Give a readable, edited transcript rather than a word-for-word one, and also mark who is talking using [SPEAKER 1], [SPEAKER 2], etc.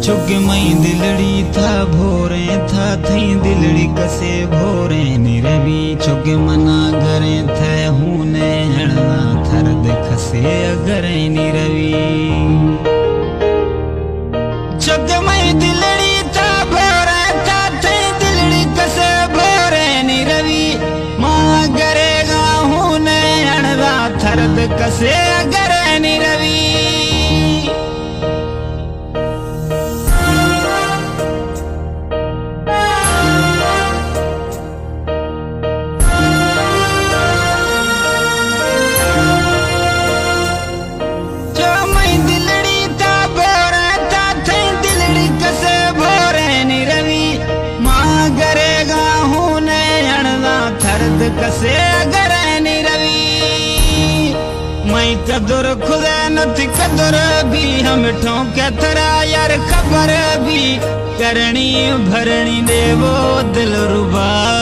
[SPEAKER 1] चुग मई दिलड़ी था भोरे था थई दिलड़ी कसे भोरे निरवी चुग मना घरे थे हूने हणा थर खसे अगरे निरवी चुग मई दिलड़ी था भोरे था थई दिलड़ी कसे भोरे निरवी मां घरे गा हूने हणा थर कसे अगरे निरवी कसे अगरे निरवी मई कदर खुदा नथी कदर भी हम ठोंके थरा यार खबर भी करनी भरणी देवो दिल रुबा।